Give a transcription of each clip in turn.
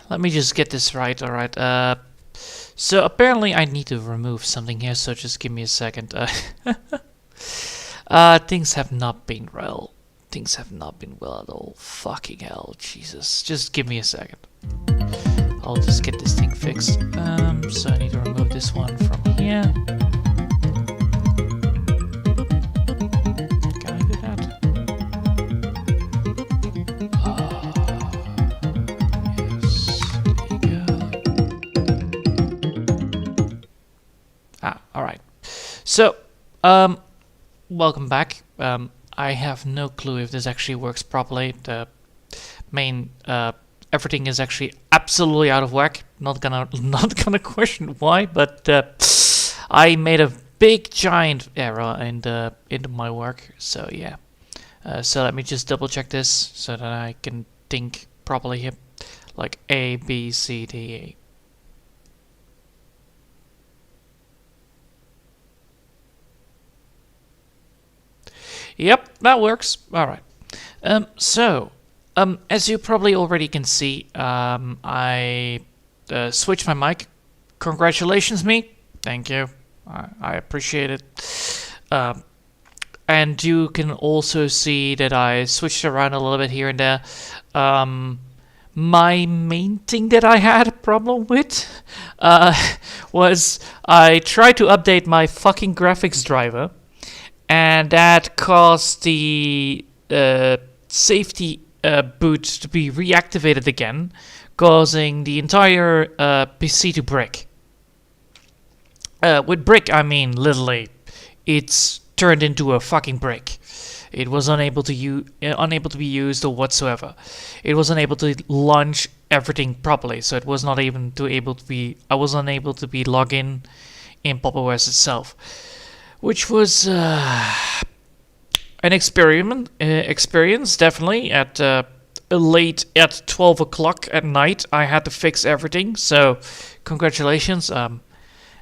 Let me just get this right, alright. So apparently I need to remove something here, so just give me a second. Things have not been well. Things have not been well at all. Fucking hell, Jesus. Just give me a second. I'll just get this thing fixed. So I need to remove this one from here. Can I do that? Alright. So, welcome back. I have no clue if this actually works properly. The main, everything is actually absolutely out of whack. Not gonna question why, but I made a big giant error into my work. So yeah. So let me just double check this so that I can think properly here, like A, B, C, D, E. Yep, that works. All right. As you probably already can see, I switched my mic. Congratulations, me. Thank you. I appreciate it. And you can also see that I switched around a little bit here and there. My main thing that I had a problem with was I tried to update my fucking graphics driver. And that caused the safety boot to be reactivated again, causing the entire PC to break. With brick, I mean literally, it's turned into a fucking brick. It was unable to be used or whatsoever. It was unable to launch everything properly, so it was not even able to be. I was unable to be logged in Pop! OS itself. Which was an experience, definitely. At late at 12 o'clock at night, I had to fix everything. So, congratulations.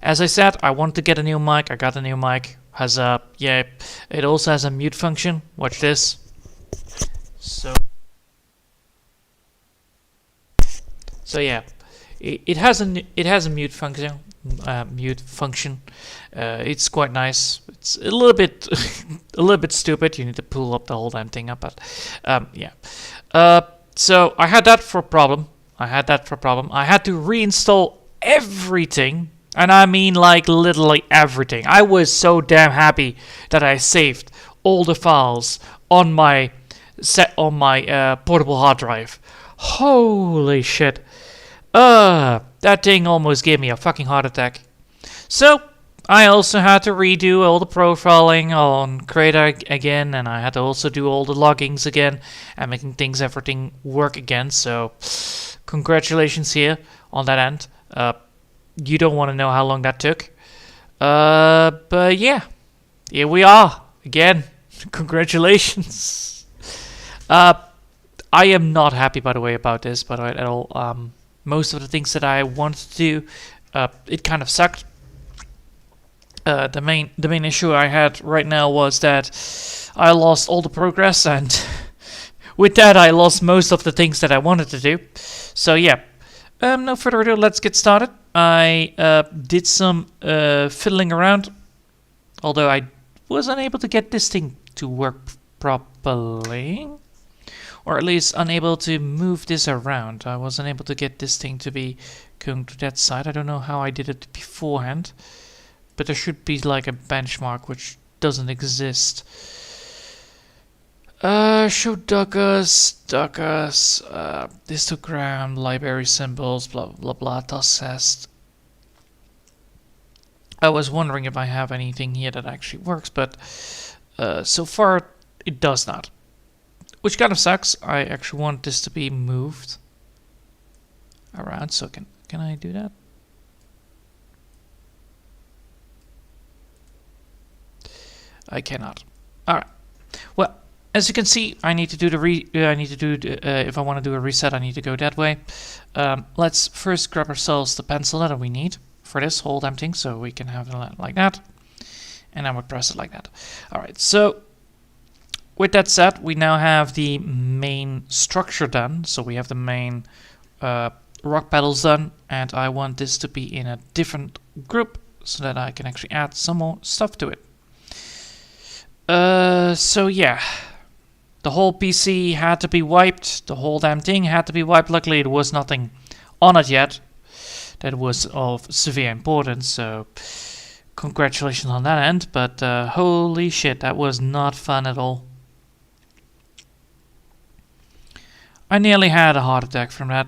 As I said, I wanted to get a new mic. I got a new mic. It also has a mute function. Watch this. So yeah, it has a mute function. It's quite nice. It's a little bit a little bit stupid. You need to pull up the whole damn thing up, but yeah. So I had that for a problem. I had to reinstall everything, and I mean like literally everything. I was so damn happy that I saved all the files on my portable hard drive. Holy shit. That thing almost gave me a fucking heart attack. So, I also had to redo all the profiling on Crata again, and I had to also do all the loggings again, and making everything work again, so congratulations here on that end. You don't want to know how long that took. But yeah, here we are, again. Congratulations. I am not happy, by the way, about this, by the way, at all. Most of the things that I wanted to do, it kind of sucked. The main issue I had right now was that I lost all the progress, and with that I lost most of the things that I wanted to do. So yeah, no further ado, let's get started. I did some fiddling around, although I was unable to get this thing to work properly. Or at least unable to move this around. I was unable to get this thing to be going to that side. I don't know how I did it beforehand. But there should be like a benchmark which doesn't exist. Show Dockers, histogram, library symbols, blah blah blah, task test. I was wondering if I have anything here that actually works, but so far it does not. Which kind of sucks. I actually want this to be moved around, so can I do that? I cannot. All right. Well, as you can see, I need to do the if I want to do a reset, I need to go that way. Let's first grab ourselves the pencil that we need for this whole damn thing, so we can have it like that, and then we press it like that. All right. So with that said, we now have the main structure done. So we have the main rock pedals done, and I want this to be in a different group so that I can actually add some more stuff to it. So yeah, the whole PC had to be wiped. The whole damn thing had to be wiped. Luckily, there was nothing on it yet that was of severe importance. So congratulations on that end. But holy shit, that was not fun at all. I nearly had a heart attack from that,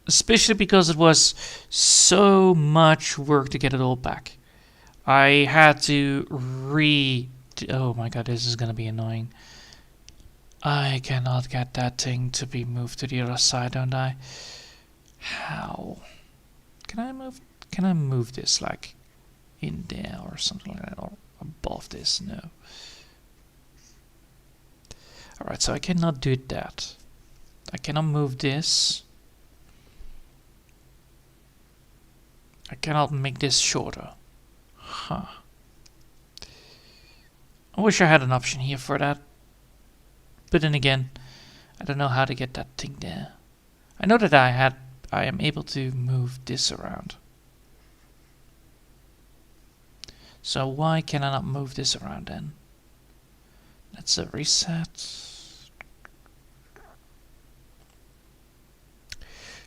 especially because it was so much work to get it all back. I had to oh my god, this is gonna be annoying. I cannot get that thing to be moved to the other side, don't I? How? Can I move this like in there or something like that, or above this? No. Alright, so I cannot do that. I cannot move this. I cannot make this shorter. Huh. I wish I had an option here for that. But then again, I don't know how to get that thing there. I know that I am able to move this around. So why can I not move this around then? That's a reset.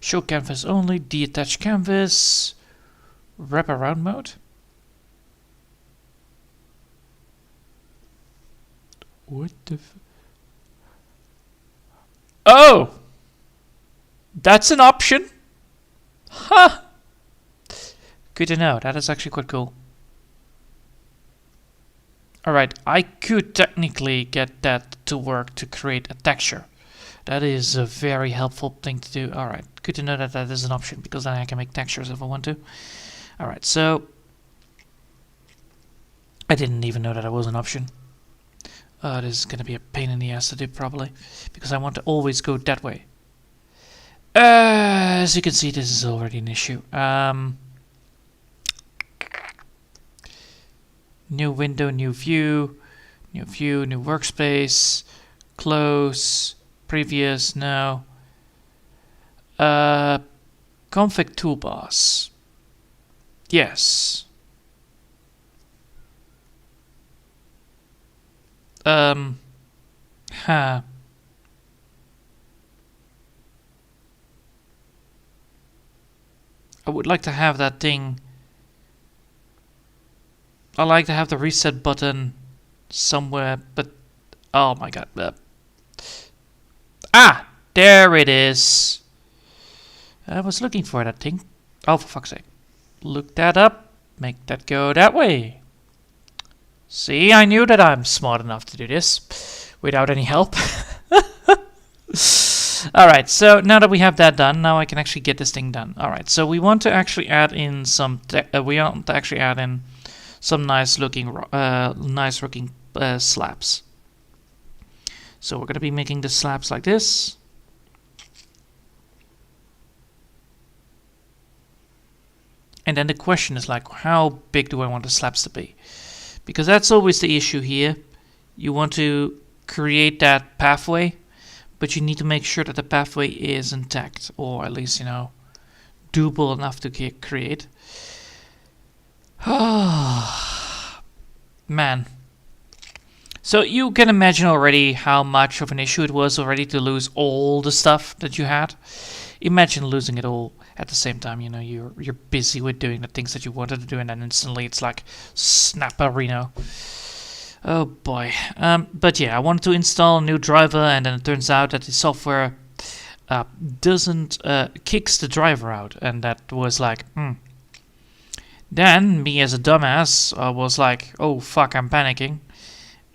Show canvas only, detach canvas, wrap around mode. What the oh! That's an option? Huh! Good to know. That is actually quite cool. Alright, I could technically get that to work to create a texture. That is a very helpful thing to do. Alright, good to know that that is an option, because then I can make textures if I want to. Alright, so I didn't even know that it was an option. This is going to be a pain in the ass to do probably, because I want to always go that way. As you can see, this is already an issue. New window, new view, new workspace, close, previous, no. Config toolbars. Yes. Huh. I would like to have that thing. I like to have the reset button somewhere, but oh my god. Ah, there it is. I was looking for that thing. Oh, for fuck's sake. Look that up. Make that go that way. See, I knew that I'm smart enough to do this without any help. Alright, so now that we have that done, now I can actually get this thing done. Alright, so we want to actually add in some nice looking slabs. So we're going to be making the slabs like this. And then the question is like, how big do I want the slabs to be? Because that's always the issue here. You want to create that pathway, but you need to make sure that the pathway is intact, or at least, you know, doable enough to create. Man. So you can imagine already how much of an issue it was already to lose all the stuff that you had. Imagine losing it all at the same time. You know, you're busy with doing the things that you wanted to do, and then instantly it's like snap-a-reno. Oh boy. But yeah, I wanted to install a new driver, and then it turns out that the software doesn't kicks the driver out, and that was like, Then, me as a dumbass, was like, oh fuck, I'm panicking.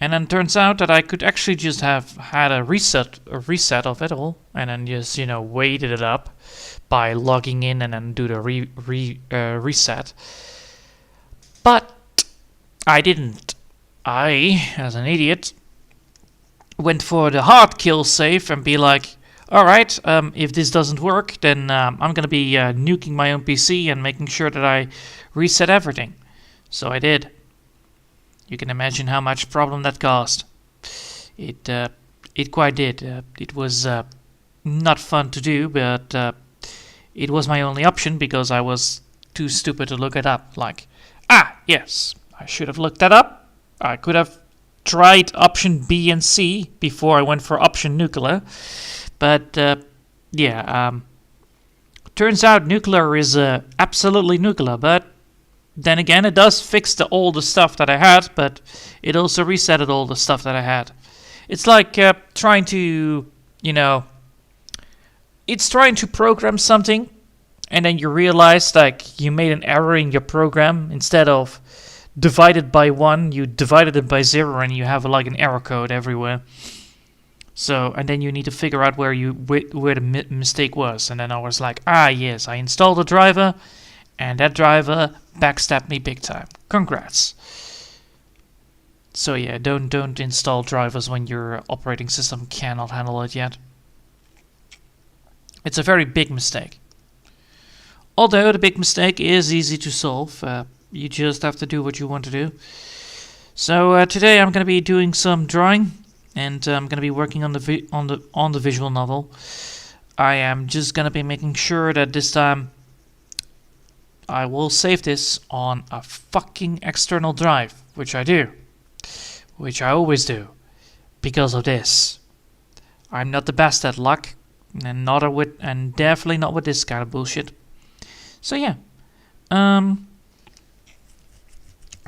And then turns out that I could actually just have had a reset of it all, and then just, waited it up by logging in and then do the reset. But I didn't. I, as an idiot, went for the hard kill save and be like, alright, if this doesn't work, then I'm gonna be nuking my own PC and making sure that I reset everything. So I did. You can imagine how much problem that caused. It quite did. It was not fun to do, but it was my only option because I was too stupid to look it up. Like, yes, I should have looked that up. I could have tried option B and C before I went for option nuclear. But, turns out nuclear is absolutely nuclear, but then again, it does fix all the stuff that I had, but it also resetted all the stuff that I had. It's like trying to, it's trying to program something, and then you realize like you made an error in your program. Instead of divided by 1, you divided it by 0, and you have like an error code everywhere. So, and then you need to figure out where the mistake was. And then I was like, yes, I installed a driver, and that driver backstabbed me big time. Congrats. So yeah, don't install drivers when your operating system cannot handle it yet. It's a very big mistake. Although the big mistake is easy to solve, you just have to do what you want to do. So today I'm going to be doing some drawing, and I'm going to be working on the visual novel. I am just going to be making sure that this time I will save this on a fucking external drive, which I do, which I always do, because of this. I'm not the best at luck, and definitely not with this kind of bullshit. So yeah, I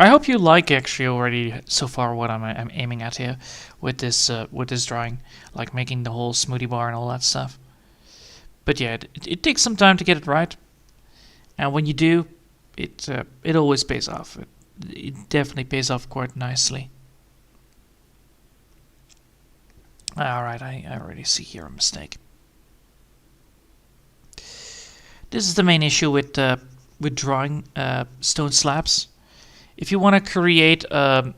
hope you like actually already so far what I'm aiming at here with this drawing, like making the whole smoothie bar and all that stuff. But yeah, it takes some time to get it right, and when you do, it always pays off. It definitely pays off quite nicely. All right, I already see here a mistake. This is the main issue with drawing stone slabs. If you want to create a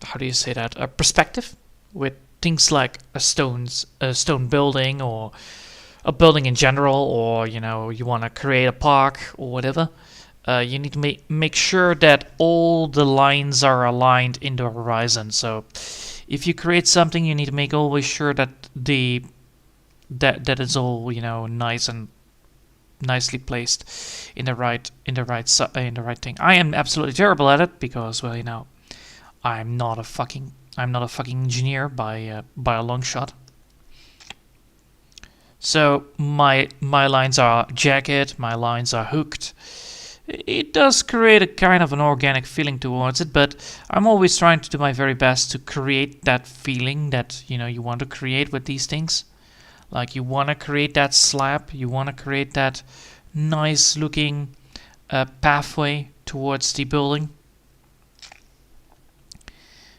how do you say that, a perspective with things like a stone building, or a building in general, or you want to create a park or whatever, you need to make sure that all the lines are aligned in the horizon. So if you create something, you need to make always sure that that it's all nice and nicely placed in the right thing. I am absolutely terrible at it because, well, I'm not a fucking engineer by a long shot. So my lines are jagged, my lines are hooked. It does create a kind of an organic feeling towards it, but I'm always trying to do my very best to create that feeling that you want to create with these things. Like, you want to create that slab, you want to create that nice looking pathway towards the building.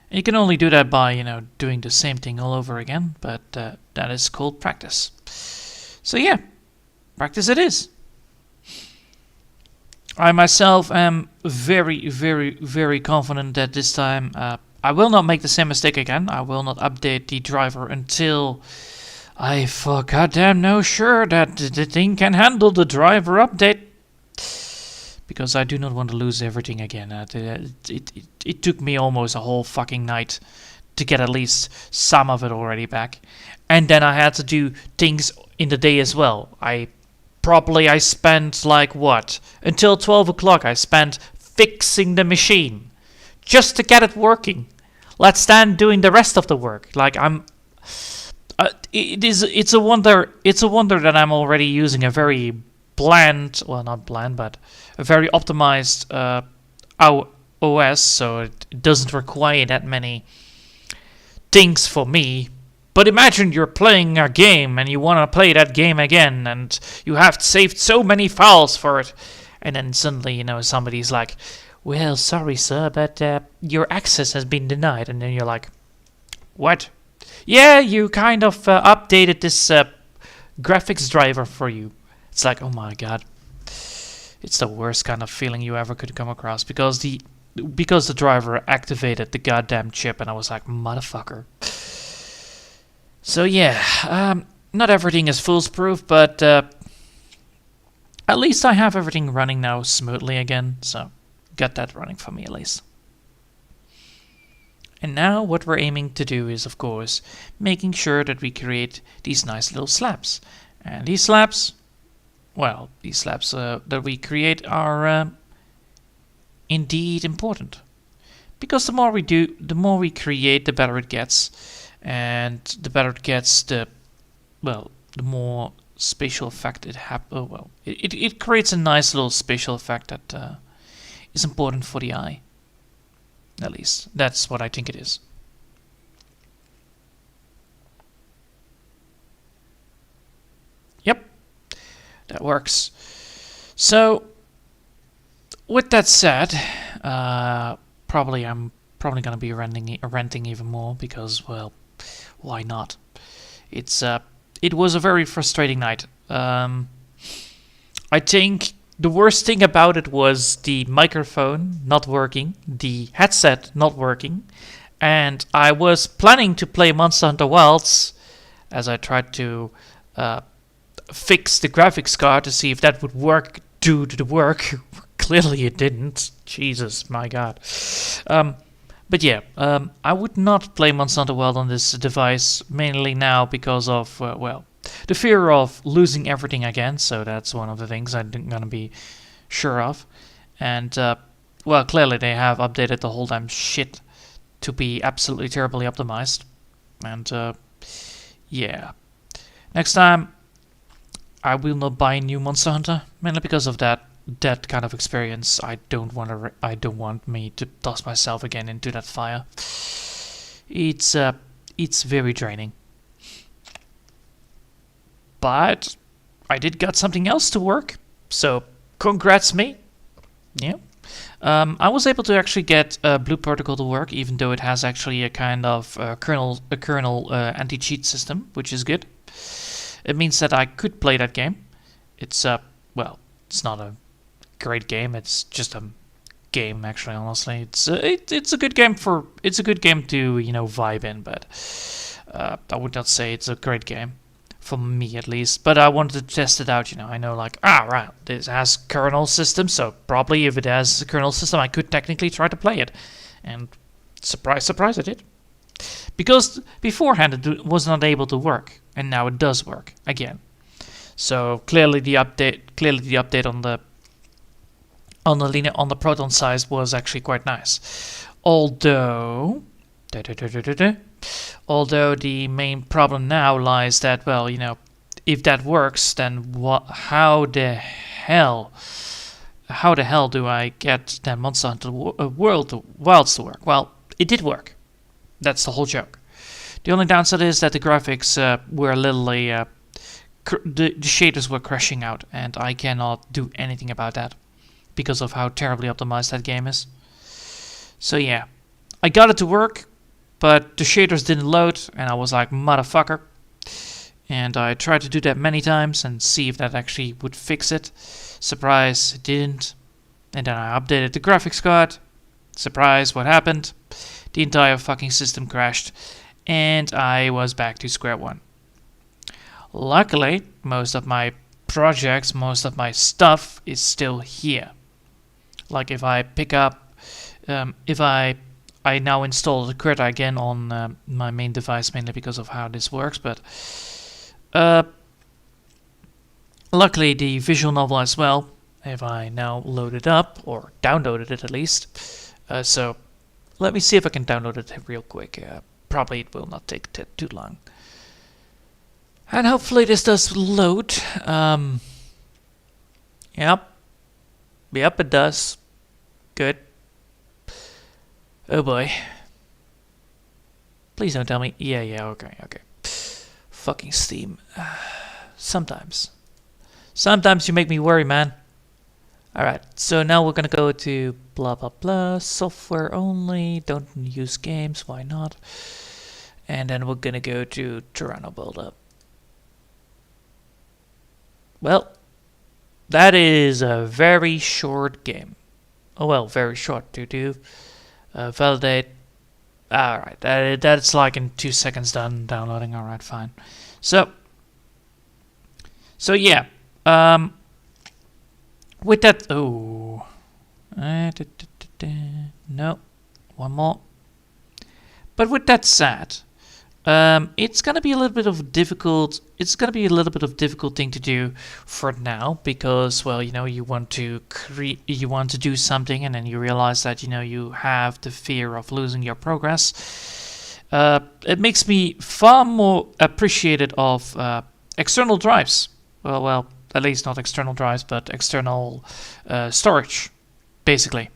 And you can only do that by doing the same thing all over again, but that is called practice. So yeah, practice it is. I myself am very, very, very confident that this time I will not make the same mistake again. I will not update the driver until I for goddamn know sure that the thing can handle the driver update. Because I do not want to lose everything again. It took me almost a whole fucking night to get at least some of it already back. And then I had to do things in the day as well. I spent like what? Until 12 o'clock I spent fixing the machine. Just to get it working. Let's then doing the rest of the work. Like it's a wonder that I'm already using a very bland, well, not bland, but a very optimized OS, so it doesn't require that many things for me. But imagine you're playing a game and you want to play that game again, and you have saved so many files for it, and then suddenly, somebody's like, well, sorry, sir, but your access has been denied. And then you're like, what? Yeah, you kind of updated this graphics driver for you. It's like, oh my god. It's the worst kind of feeling you ever could come across, because the driver activated the goddamn chip, and I was like, motherfucker. So yeah, not everything is foolproof, but at least I have everything running now smoothly again, so got that running for me at least. And now what we're aiming to do is, of course, making sure that we create these nice little slabs. And these slabs, well, these slabs that we create are indeed important. Because the more we do, the more we create, the better it gets. And the better it gets, the more spatial effect it creates a nice little spatial effect that is important for the eye. At least, that's what I think it is. Yep, that works. So, with that said, I'm probably gonna be renting even more, because, well, why not? It was a very frustrating night. I think the worst thing about it was the microphone not working, the headset not working, and I was planning to play Monster Hunter Wilds as I tried to fix the graphics card to see if that would do the work. Clearly it didn't. Jesus, my god. But yeah, I would not play Monster Hunter World on this device, mainly now because of, the fear of losing everything again, so that's one of the things I'm gonna be sure of. And, clearly they have updated the whole damn shit to be absolutely terribly optimized. And, yeah. Next time, I will not buy a new Monster Hunter, mainly because of that kind of experience. I don't want me to toss myself again into that fire. It's very draining. But I did got something else to work, so congrats me. Yeah. I was able to actually get Blue Protocol to work, even though it has actually a kind of kernel anti-cheat system, which is good. It means that I could play that game. It's it's not a great game. It's just a game, actually. Honestly, it's a good game to vibe in, but I would not say it's a great game for me, at least. But I wanted to test it out. I know, like, right, this has kernel system, so probably if it has a kernel system, I could technically try to play it. And surprise, surprise, I did. Because beforehand it was not able to work, and now it does work again. So clearly the update on the Proton size was actually quite nice. Although the main problem now lies that, if that works, then how the hell do I get that Monster Hunter Wilds to work? Well, it did work. That's the whole joke. The only downside is that the graphics were literally the shaders were crashing out, and I cannot do anything about that because of how terribly optimized that game is. So yeah, I got it to work, but the shaders didn't load, and I was like, motherfucker. And I tried to do that many times and see if that actually would fix it. Surprise, it didn't. And then I updated the graphics card. Surprise, what happened? The entire fucking system crashed, and I was back to square one. Luckily, most of my projects, most of my stuff is still here. Like if I pick up, if I now install the Krita again on my main device, mainly because of how this works, but luckily the visual novel as well, if I now load it up, or downloaded it at least. So let me see if I can download it real quick. Probably it will not take too long. And hopefully this does load. Yep, it does. Good. Oh boy. Please don't tell me. Yeah, okay. Fucking Steam. Sometimes you make me worry, man. Alright, so now we're gonna go to blah blah blah, software only, don't use games, why not? And then we're gonna go to Toronto Builder. Well, that is a very short game. Oh well, very short to do. Validate. Alright, that's like in 2 seconds done downloading. Alright, fine. So yeah. With that, oh, no, one more. But with that said, it's gonna be a little bit of difficult. It's gonna be a little bit of difficult thing to do for now because, well, you know, you want to do something, and then you realize that you have the fear of losing your progress. It makes me far more appreciative of external drives. Well, at least not external drives, but external storage, basically.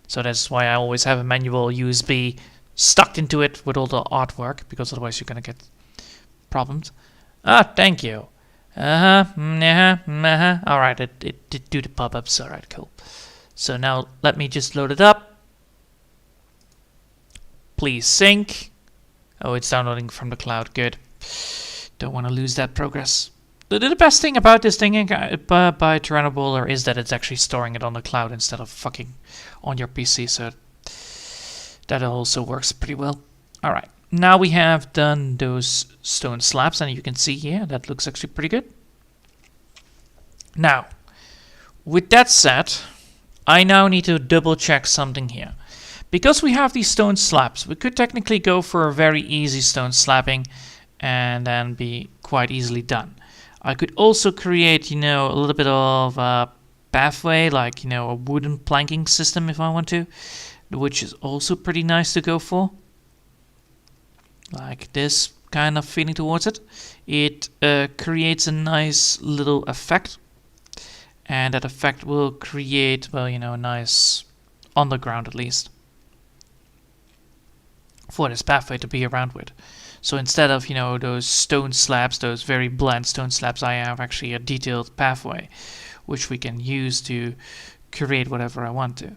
So that's why I always have a manual USB stuck into it with all the artwork, because otherwise you're gonna get problems. Thank you. Alright, it did do the pop-ups. Alright, cool. So now let me just load it up. Please sync. Oh, it's downloading from the cloud. Good. Don't want to lose that progress. The best thing about this thing by Toronto Builder is that it's actually storing it on the cloud instead of fucking on your PC, so that also works pretty well. Alright, now we have done those stone slabs, and you can see here that looks actually pretty good. Now, with that said, I now need to double check something here. Because we have these stone slabs, we could technically go for a very easy stone slabbing and then be quite easily done. I could also create, a little bit of a pathway, like, a wooden planking system if I want to, which is also pretty nice to go for. Like this kind of feeling towards it. It creates a nice little effect, and that effect will create, well, a nice underground at least for this pathway to be around with. So instead of, those stone slabs, those very bland stone slabs, I have actually a detailed pathway, which we can use to create whatever I want to.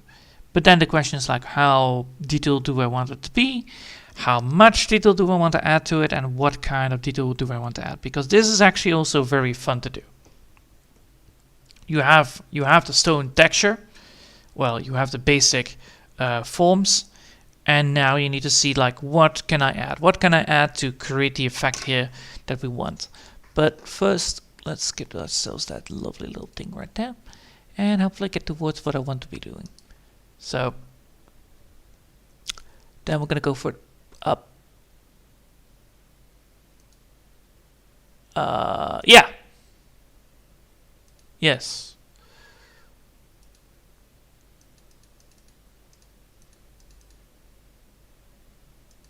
But then the question is like, how detailed do I want it to be? How much detail do I want to add to it? And what kind of detail do I want to add? Because this is actually also very fun to do. You have the stone texture. Well, you have the basic forms. And now you need to see, like, what can I add? What can I add to create the effect here that we want? But first, let's give ourselves that lovely little thing right there. And hopefully get towards what I want to be doing. So, then we're going to go for up. Yeah. Yes.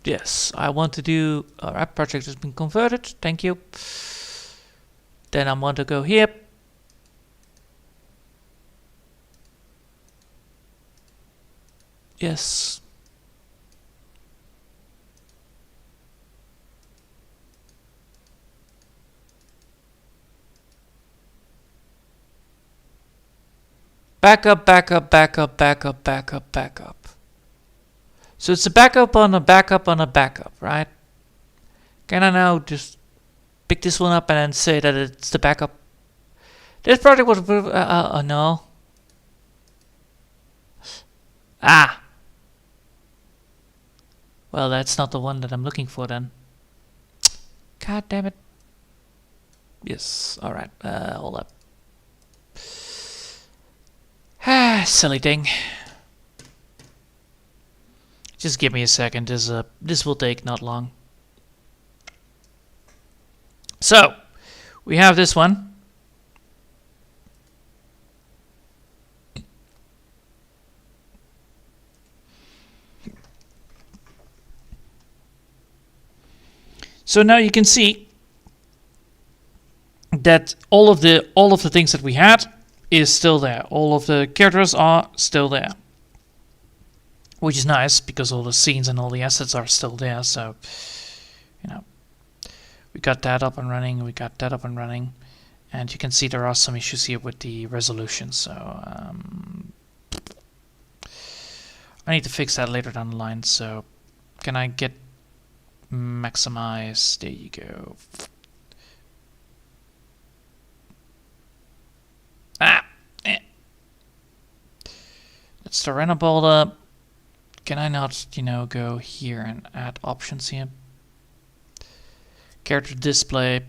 Yes, I want to do. Alright, project has been converted. Thank you. Then I want to go here. Yes. Backup, backup, backup, backup, backup, backup. So it's a backup on a backup on a backup, right? Can I now just pick this one up and then say that it's the backup? This project was no. Ah. Well, that's not the one that I'm looking for then. God damn it. Yes. All right. Hold up. Ah, silly thing. Just give me a second. This will take not long. So we have this one. So now you can see that all of the things that we had is still there. All of the characters are still there, which is nice because all the scenes and all the assets are still there. So, we got that up and running. We got that up and running, And you can see there are some issues here with the resolution, so I need to fix that later down the line. So can I get maximize? There you go. That's the render boulder. Can I not, go here and add options here? Character display.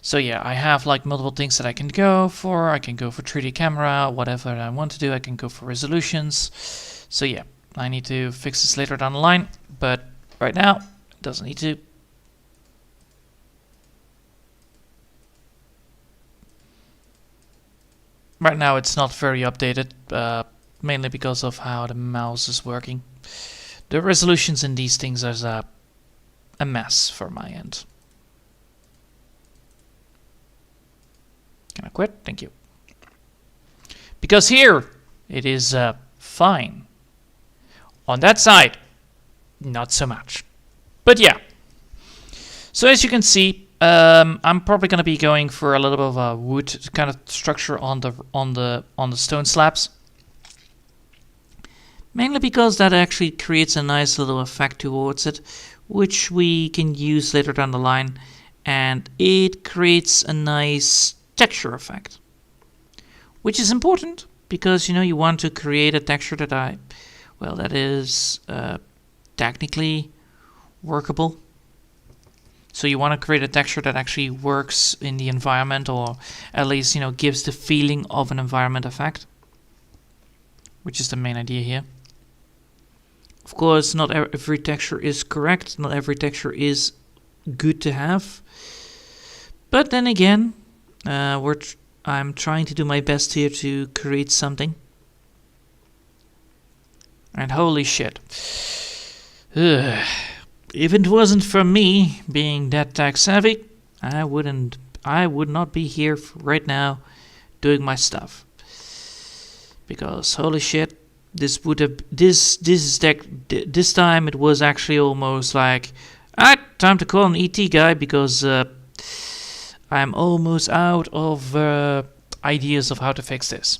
So yeah, I have like multiple things that I can go for. I can go for 3D camera, whatever I want to do. I can go for resolutions. So yeah, I need to fix this later down the line, but right now it doesn't need to. Right now it's not very updated, mainly because of how the mouse is working. The resolutions in these things are a mess for my end. Can I quit? Thank you. Because here it is fine. On that side, not so much. But yeah. So as you can see, I'm probably going to be going for a little bit of a wood kind of structure on the stone slabs. Mainly because that actually creates a nice little effect towards it, which we can use later down the line, and it creates a nice texture effect, which is important because you want to create a texture that is technically workable. So you want to create a texture that actually works in the environment, or at least gives the feeling of an environment effect, which is the main idea here. Of course, not every texture is correct, not every texture is good to have, but then again, I'm trying to do my best here to create something. And holy shit. Ugh. If it wasn't for me being that tech savvy, I would not be here right now doing my stuff. Because holy shit, this time it was actually almost like, time to call an ET guy because I'm almost out of ideas of how to fix this.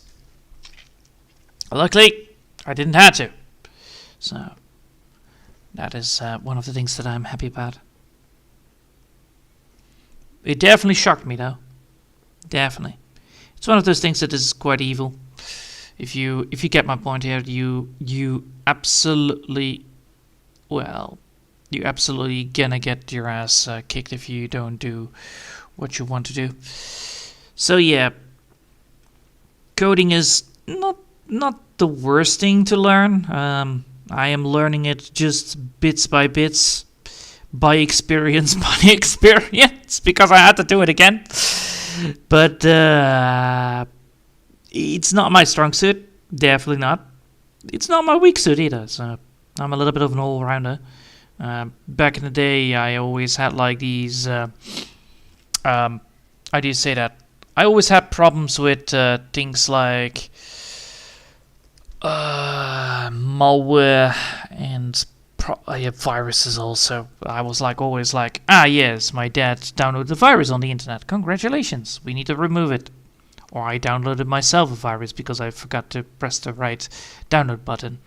Luckily, I didn't have to. So that is one of the things that I'm happy about. It definitely shocked me, though. Definitely. It's one of those things that is quite evil. If you get my point here, you absolutely gonna get your ass kicked if you don't do what you want to do. So yeah, coding is not the worst thing to learn. I am learning it just bits by bits, by experience, because I had to do it again. But it's not my strong suit, definitely not. It's not my weak suit either, so I'm a little bit of an all-rounder. Back in the day, I always had like these, how do you say that? I always had problems with things like malware and viruses also. I was always like, yes, my dad downloaded the virus on the internet. Congratulations, we need to remove it. Or I downloaded myself a virus because I forgot to press the right download button.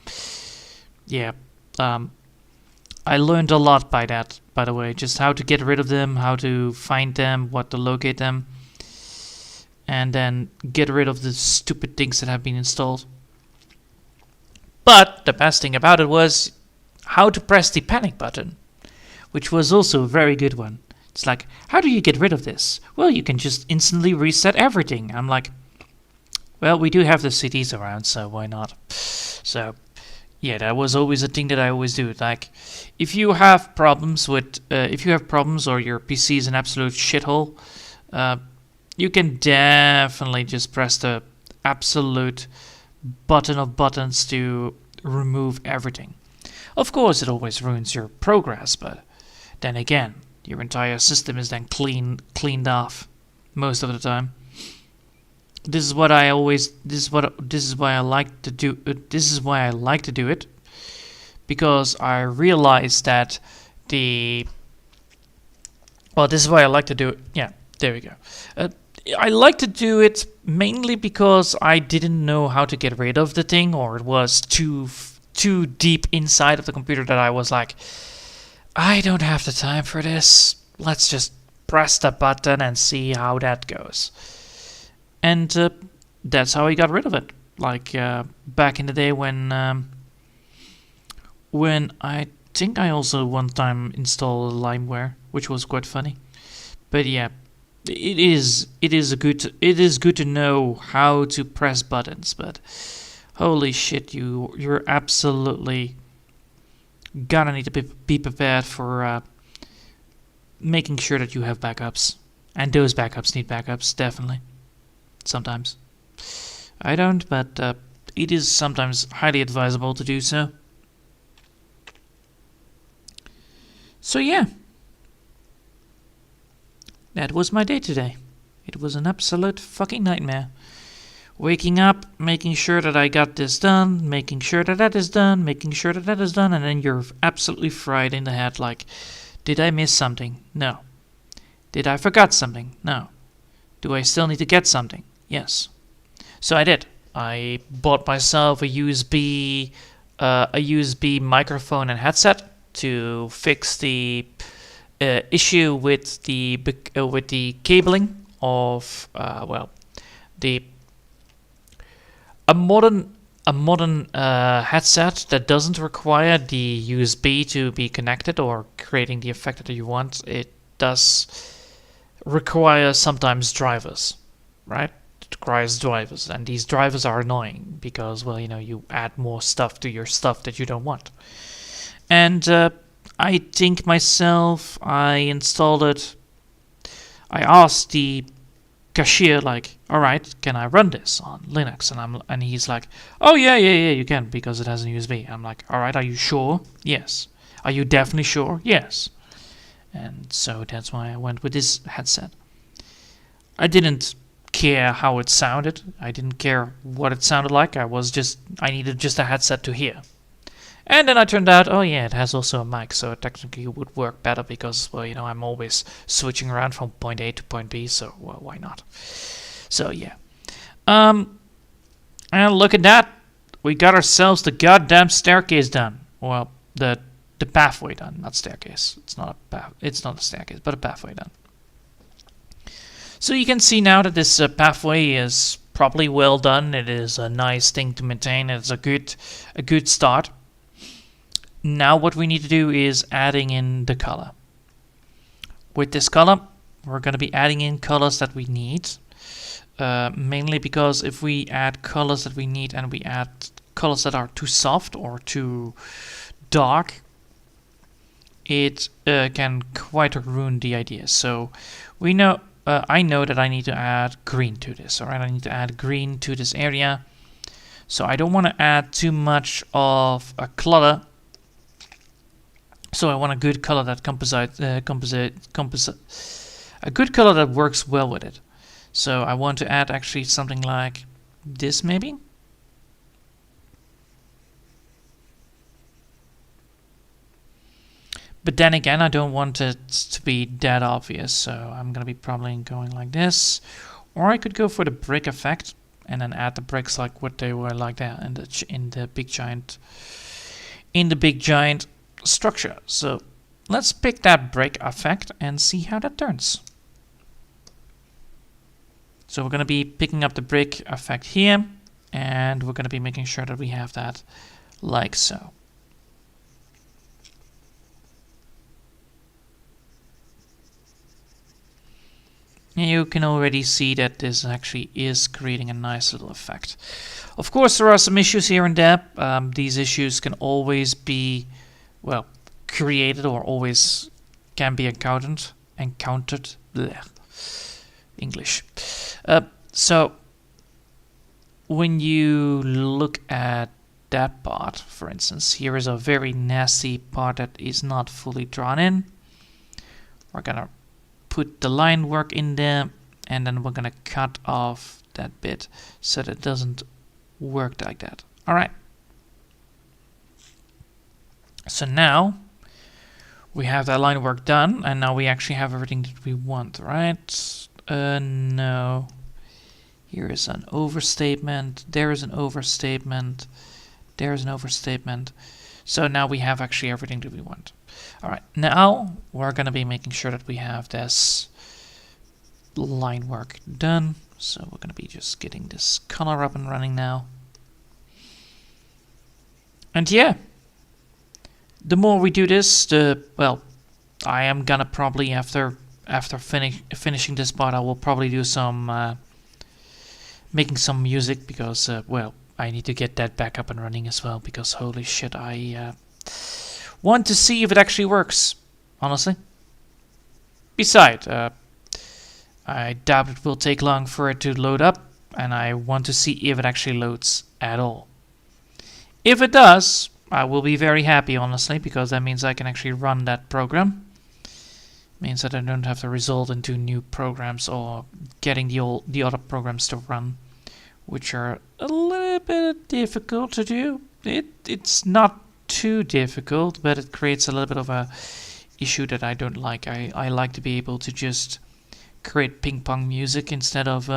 Yeah, I learned a lot by that, by the way. Just how to get rid of them, how to find them, what to locate them. And then get rid of the stupid things that have been installed. But the best thing about it was how to press the panic button, which was also a very good one. It's like, how do you get rid of this? Well, you can just instantly reset everything. I'm like, well, we do have the CDs around, so why not? So, yeah, that was always a thing that I always do. Like, if you have problems or your PC is an absolute shithole, you can definitely just press the absolute button of buttons to remove everything. Of course, it always ruins your progress, but then again, your entire system is then cleaned off most of the time. This is why I like to do it, because I realized that this is why I like to do it. Yeah, There we go. I like to do it mainly because I didn't know how to get rid of the thing, or it was too deep inside of the computer that I was like, I don't have the time for this. Let's just press the button and see how that goes. And that's how I got rid of it. Like back in the day when I think I also one time installed LimeWare, which was quite funny. But yeah, it is good to know how to press buttons. But holy shit, you're absolutely gonna need to be prepared for making sure that you have backups, and those backups need backups definitely. Sometimes I don't, but it is sometimes highly advisable to do so. So yeah, that was my day today. It was an absolute fucking nightmare. Waking up, making sure that I got this done, making sure that that is done, making sure that that is done, and then you're absolutely fried in the head like, did I miss something? No. Did I forgot something? No. Do I still need to get something? Yes. So I did. I bought myself a USB microphone and headset to fix the issue with the cabling of the a modern headset that doesn't require the USB to be connected or creating the effect that you want. It does require sometimes drivers, right? It requires drivers, and these drivers are annoying because, well, you add more stuff to your stuff that you don't want. And I think myself, I installed it. I asked the cashier, like, all right, can I run this on Linux? And he's like, oh yeah, you can, because it has a USB. I'm like, all right, are you sure? Yes. Are you definitely sure? Yes. And so that's why I went with this headset. I didn't care how it sounded. I didn't care what it sounded like. I needed just a headset to hear. And then I turned out, oh yeah, it has also a mic, so it technically would work better because, well, I'm always switching around from point A to point B, so, well, why not? So yeah. And look at that. We got ourselves the goddamn staircase done. Well, the pathway done, not staircase. It's not a staircase, but a pathway done. So you can see now that this pathway is probably well done. It is a nice thing to maintain. It's a good start. Now what we need to do is adding in the color. With this color, we're going to be adding in colors that we need. Mainly because if we add colors that we need and we add colors that are too soft or too dark, it can quite ruin the idea. So I know that I need to add green to this. Alright, I need to add green to this area. So I don't want to add too much of a clutter. So I want a good color that a good color that works well with it. So I want to add actually something like this, maybe. But then again, I don't want it to be that obvious, so I'm gonna be probably going like this. Or I could go for the brick effect and then add the bricks like what they were like that in the big giant structure. So let's pick that brick effect and see how that turns. So we're going to be picking up the brick effect here, and we're going to be making sure that we have that like so. And you can already see that this actually is creating a nice little effect. Of course, there are some issues here and there. These issues can always be, well, created or always can be encountered. Blech. English. So when you look at that part, for instance, here is a very nasty part that is not fully drawn in. We're gonna put the line work in there, and then we're gonna cut off that bit so that it doesn't work like that. Alright. So now we have that line work done, and now we actually have everything that we want, right? No. Here is an overstatement. There is an overstatement. There is an overstatement. So now we have actually everything that we want. Alright, now we're going to be making sure that we have this line work done. So we're going to be just getting this color up and running now. And yeah, the more we do this, well, I am gonna probably after finishing this part, I will probably do some making some music because well, I need to get that back up and running as well because holy shit, I want to see if it actually works, honestly. Besides, I doubt it will take long for it to load up, and I want to see if it actually loads at all. If it does, I will be very happy, honestly, because that means I can actually run that program. Means that I don't have to result into new programs or getting the other programs to run, which are a little bit difficult to do. It's not too difficult, but it creates a little bit of a issue that I don't like. I like to be able to just create ping pong music instead of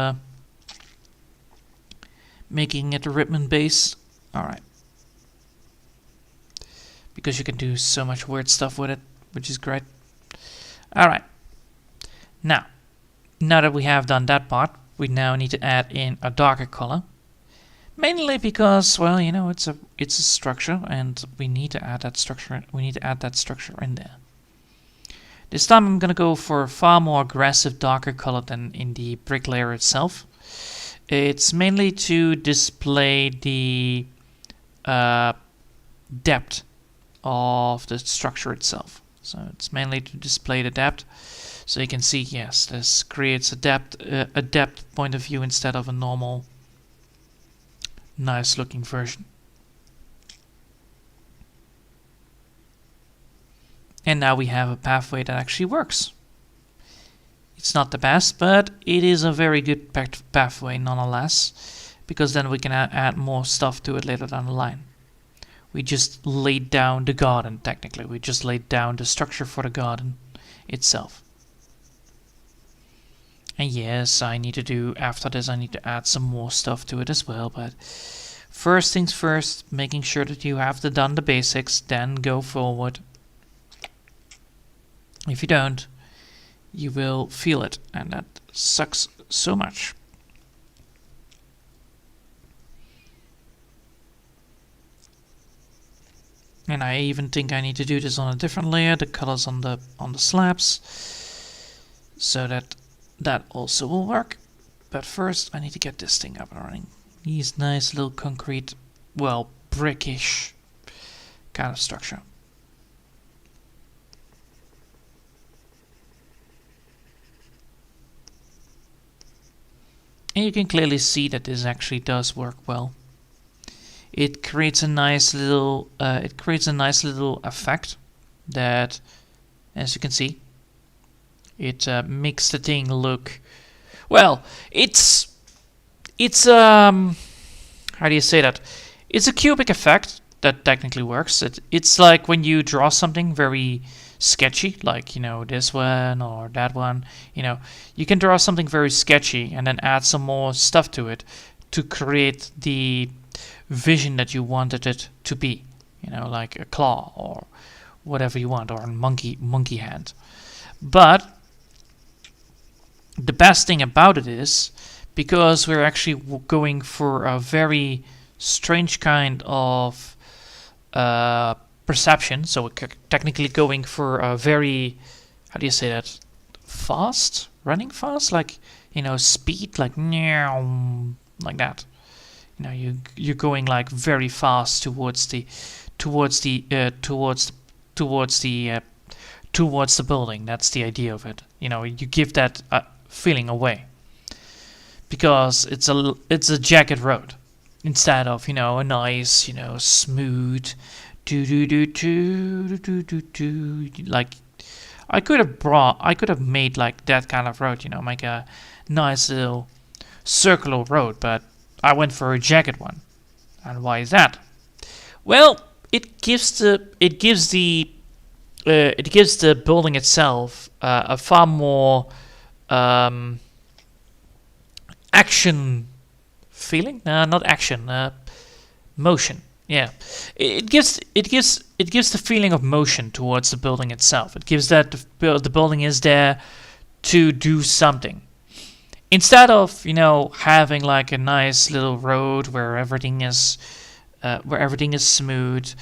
making it rhythm and bass. Alright. Because you can do so much weird stuff with it, which is great. Alright. Now that we have done that part, we now need to add in a darker color. Mainly because, well, you know, it's a structure, and we need to add that structure. We need to add that structure in there. This time I'm gonna go for a far more aggressive, darker color than in the brick layer itself. It's mainly to display the depth of the structure itself. So it's mainly to display the depth. So you can see, yes, this creates a depth point of view instead of a normal, nice looking version. And now we have a pathway that actually works. It's not the best, but it is a very good pathway nonetheless, because then we can add more stuff to it later down the line. We just laid down the garden, technically. We just laid down the structure for the garden itself. And yes, after this I need to add some more stuff to it as well, but first things first, making sure that you have done the basics, then go forward. If you don't, you will feel it, and that sucks so much. And I even think I need to do this on a different layer, the colors on the slabs, so that also will work. But first I need to get this thing up and running. These nice little concrete, well, brickish kind of structure. And you can clearly see that this actually does work well. It creates a nice little effect that, as you can see, it makes the thing look, well, it's how do you say that? It's a cubic effect that technically works. It's like when you draw something very sketchy, like, you know, this one or that one, you know, you can draw something very sketchy and then add some more stuff to it to create the vision that you wanted it to be, you know, like a claw or whatever you want, or a monkey hand. But the best thing about it is, because we're actually going for a very strange kind of perception, so we're technically going for a very, how do you say that, fast, running fast, like, you know, speed, like that. You know, you're going like very fast towards the building. That's the idea of it. You know, you give that feeling away because it's a jagged road instead of, you know, a nice, you know, smooth like I could have made like that kind of road, you know, make a nice little circular road, but I went for a jagged one. And why is that? Well, it gives the building itself a far more action feeling. Not action. Motion. Yeah, it gives the feeling of motion towards the building itself. It gives that the building is there to do something. Instead of having like a nice little road where everything is smooth,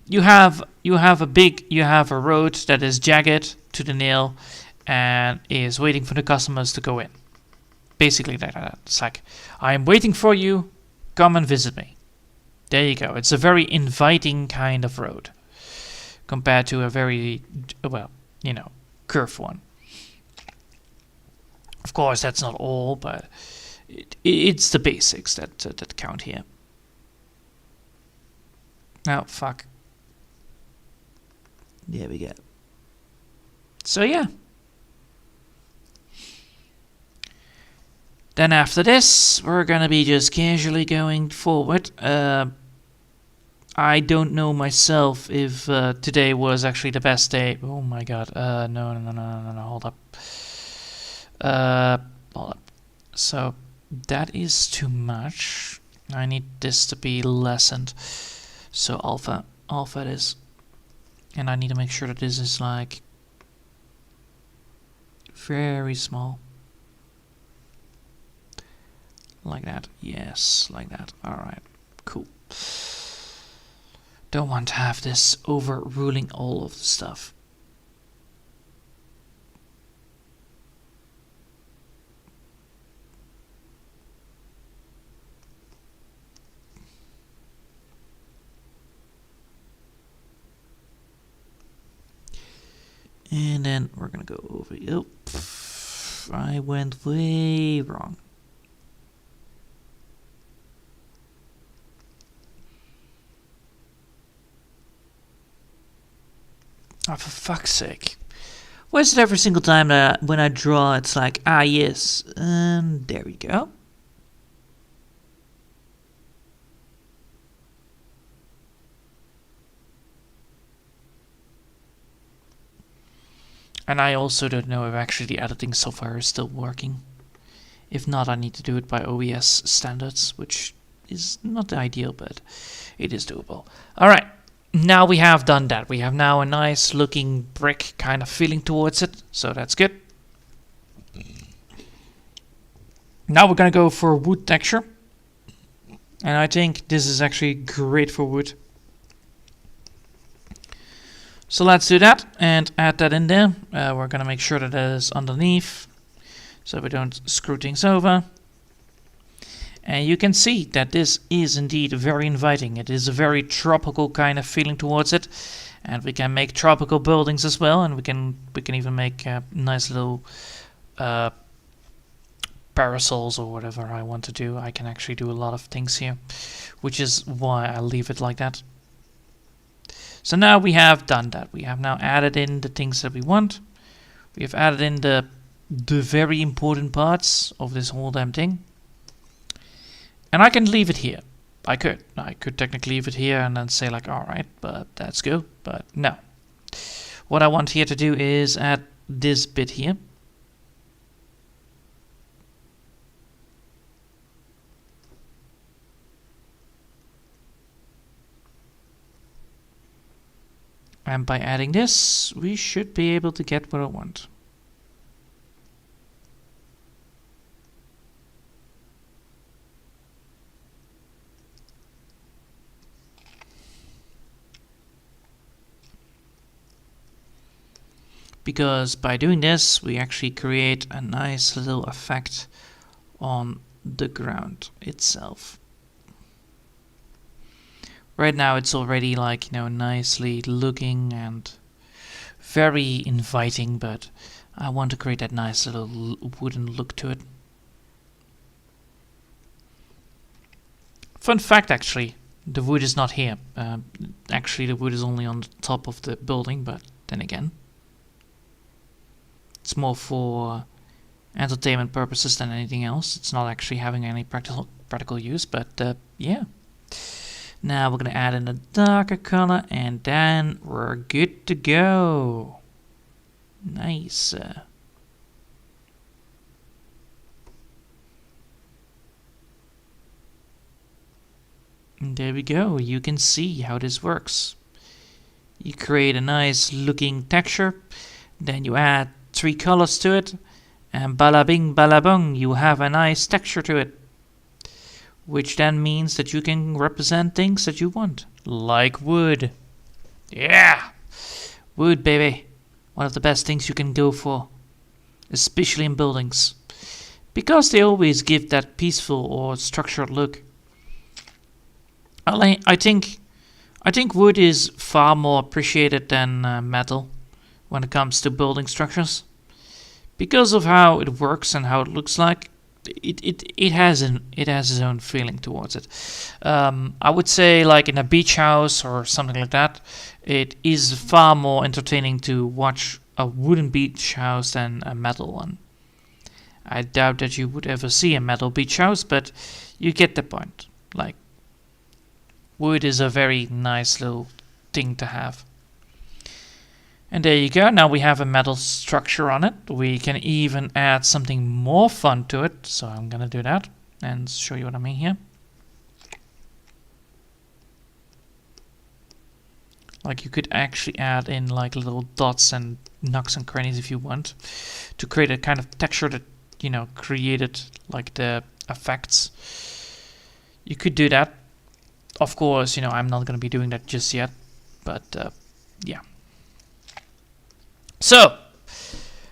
you have a road that is jagged to the nail and is waiting for the customers to go in. Basically like that. It's like, I am waiting for you, come and visit me. There you go. It's a very inviting kind of road compared to a very, curved one. Of course, that's not all, but it's the basics that count here. Oh, fuck. There we go. So, yeah. Then after this, we're gonna be just casually going forward. I don't know myself if today was actually the best day. Oh my god. No, hold up. Hold up. So, that is too much. I need this to be lessened. So, alpha it is. And I need to make sure that this is like very small. Like that. Yes, like that. Alright, cool. Don't want to have this overruling all of the stuff. And then we're gonna go over. Oh, I went way wrong. Oh, for fuck's sake. Why is it every single time that when I draw, it's like, yes, and there we go. And I also don't know if actually the editing software is still working. If not, I need to do it by OBS standards, which is not ideal, but it is doable. Alright. Now we have done that. We have now a nice looking brick kind of feeling towards it. So that's good. Now we're going to go for wood texture. And I think this is actually great for wood. So let's do that and add that in there. We're going to make sure that it is underneath so we don't screw things over. And you can see that this is indeed very inviting. It is a very tropical kind of feeling towards it. And we can make tropical buildings as well. And we can even make nice little parasols or whatever I want to do. I can actually do a lot of things here, which is why I leave it like that. So now we have done that. We have now added in the things that we want. We have added in the very important parts of this whole damn thing. And I can leave it here. I could technically leave it here and then say like, alright, but that's good. But no. What I want here to do is add this bit here. And by adding this, we should be able to get what I want. Because by doing this, we actually create a nice little effect on the ground itself. Right now it's already like, nicely looking and very inviting, but I want to create that nice little wooden look to it. Fun fact actually, the wood is not here. Actually the wood is only on the top of the building, but then again, it's more for entertainment purposes than anything else. It's not actually having any practical use, but yeah. Now we're going to add in a darker color and then we're good to go. Nice. And there we go. You can see how this works. You create a nice looking texture, then you add 3 colors to it, and bada bing bada bong, you have a nice texture to it. Which then means that you can represent things that you want, like wood. Yeah! Wood, baby. One of the best things you can go for, especially in buildings, because they always give that peaceful or structured look. I think wood is far more appreciated than metal when it comes to building structures, because of how it works and how it looks like. It has its own feeling towards it. I would say, like in a beach house or something like that, it is far more entertaining to watch a wooden beach house than a metal one. I doubt that you would ever see a metal beach house, but you get the point. Like, wood is a very nice little thing to have. And there you go. Now we have a metal structure on it. We can even add something more fun to it. So I'm gonna do that and show you what I mean here. Like, you could actually add in like little dots and nooks and crannies if you want, to create a kind of texture that, you know, created like the effects. You could do that. Of course, you know, I'm not gonna be doing that just yet, but yeah. So,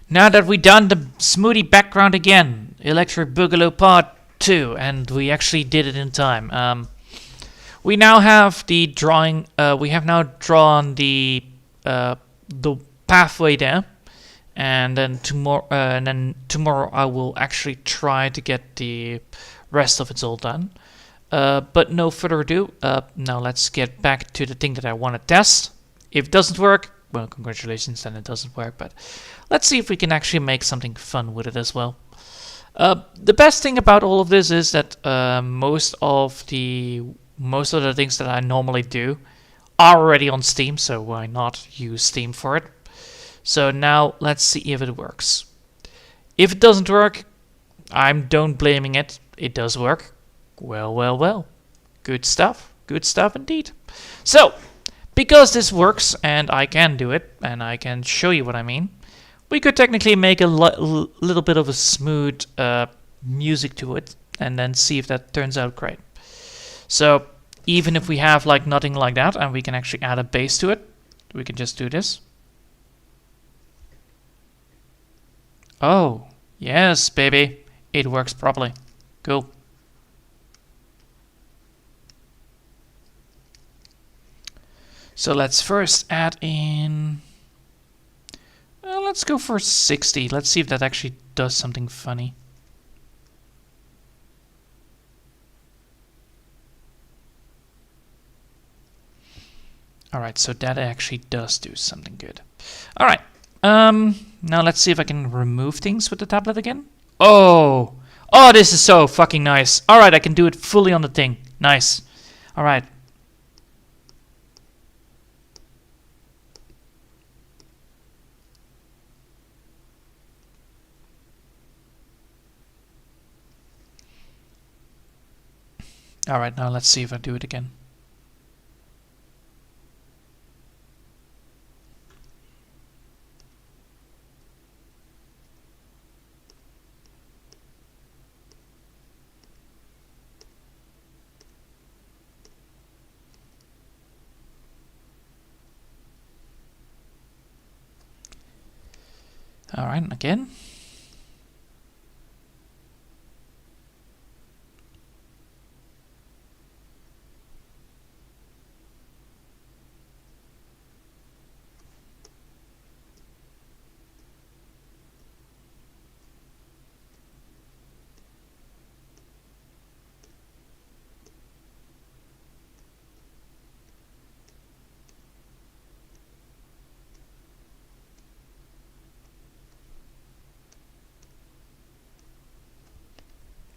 now that we've done the smoothie background again, Electric Boogaloo Part 2, and we actually did it in time. We now have the drawing. We have now drawn the pathway there, and then tomorrow I will actually try to get the rest of it all done. But no further ado. Now let's get back to the thing that I want to test. If it doesn't work, well, congratulations, then it doesn't work, but let's see if we can actually make something fun with it as well. The best thing about all of this is that most of the things that I normally do are already on Steam, so why not use Steam for it? So now let's see if it works. If it doesn't work, don't blaming it. It does work. Well, well, well. Good stuff. Good stuff indeed. So, because this works, and I can do it, and I can show you what I mean, we could technically make a little bit of a smooth music to it, and then see if that turns out great. So, even if we have like nothing like that, and we can actually add a bass to it, we can just do this. Oh, yes, baby. It works properly. Cool. So let's first add in... let's go for 60. Let's see if that actually does something funny. Alright, so that actually does do something good. Alright, now let's see if I can remove things with the tablet again. Oh! Oh, this is so fucking nice. Alright, I can do it fully on the thing. Nice. Alright. Alright, now let's see if I do it again. Alright, again.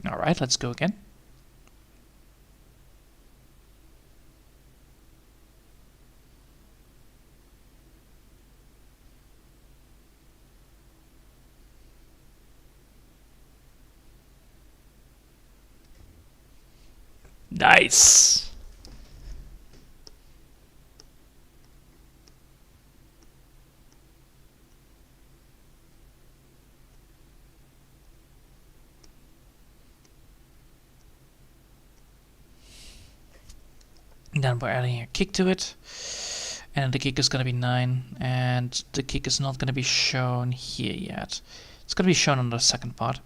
Alright, let's go again. Nice! then we're adding a kick to it. And the kick is going to be 9. And the kick is not going to be shown here yet. It's going to be shown on the second part.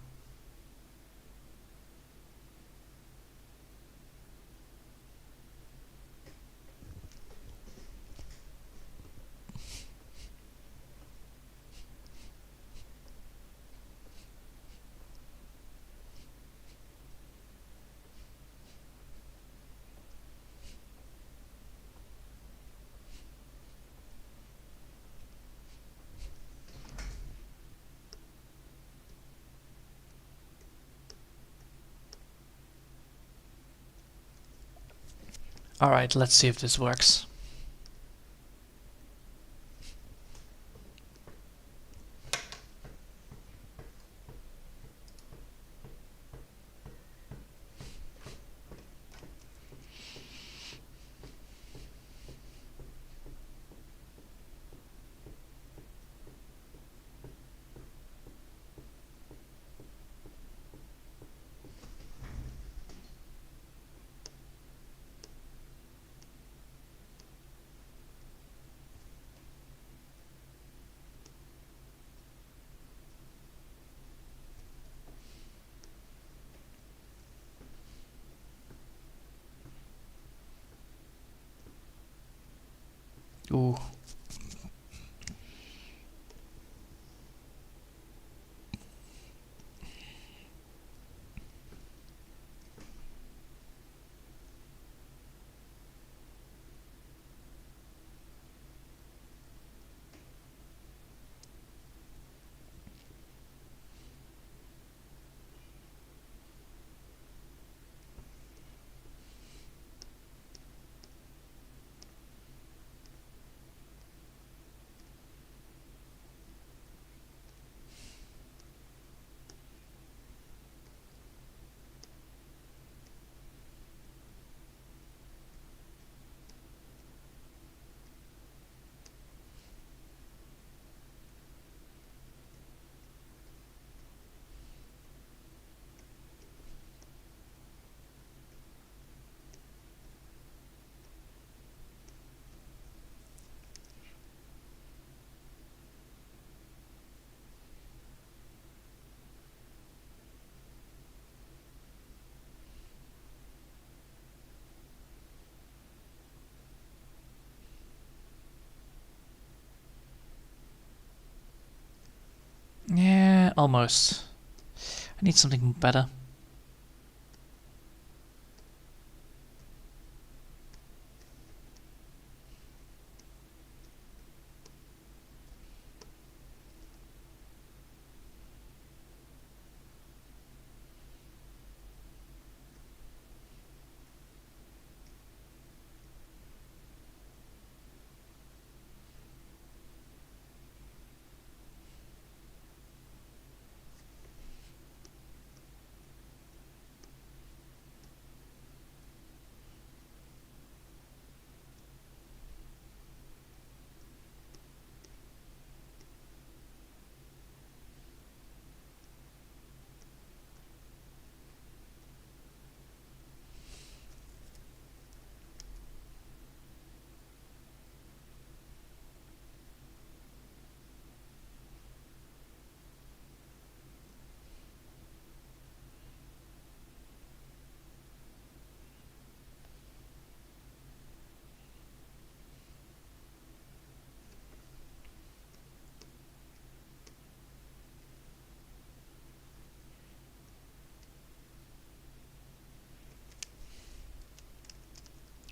Alright, let's see if this works. Ooh. Yeah, almost. I need something better.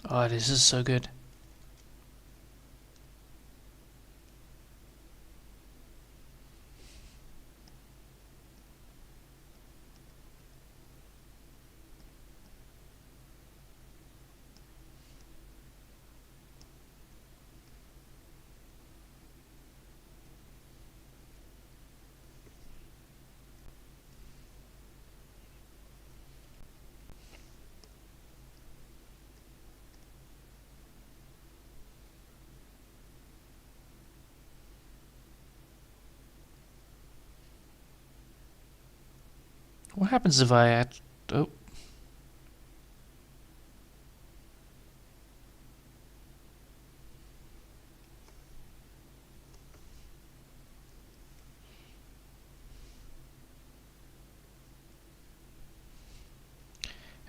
Oh, this is so good. What happens if I add... Oh.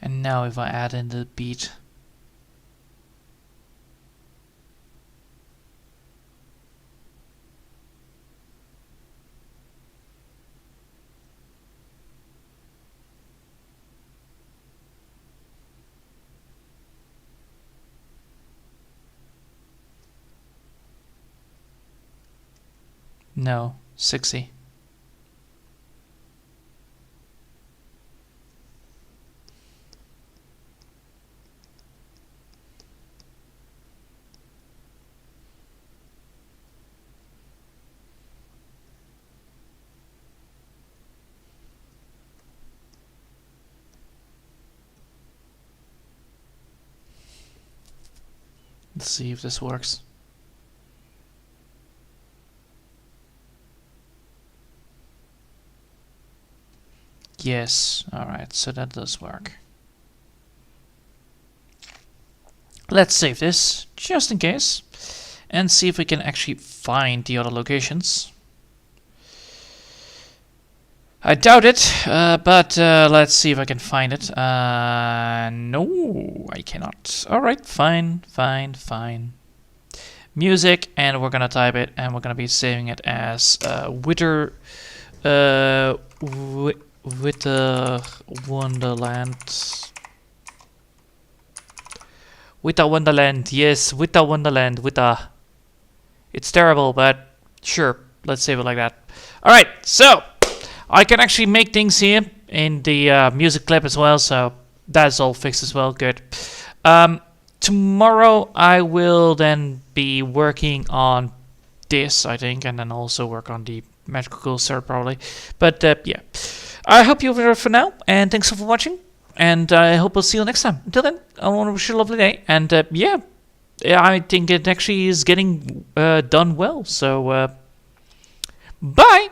And now if I add in the beat. No, 60. Let's see if this works. Yes, alright, so that does work. Let's save this, just in case, and see if we can actually find the other locations. I doubt it, but let's see if I can find it. No, I cannot. Alright, fine. Music, and we're gonna type it, and we're gonna be saving it as Witter Wonderland. Witter Wonderland, yes, Witter Wonderland, Witter. It's terrible, but sure, let's save it like that. Alright, so I can actually make things here in the music clip as well, so that's all fixed as well, good. Tomorrow I will then be working on this, I think, and then also work on the Magical Cert probably. But yeah, I hope you enjoyed for now, and thanks for watching, and I hope I'll see you next time. Until then, I want to wish you a lovely day, and yeah, I think it actually is getting done well, so bye!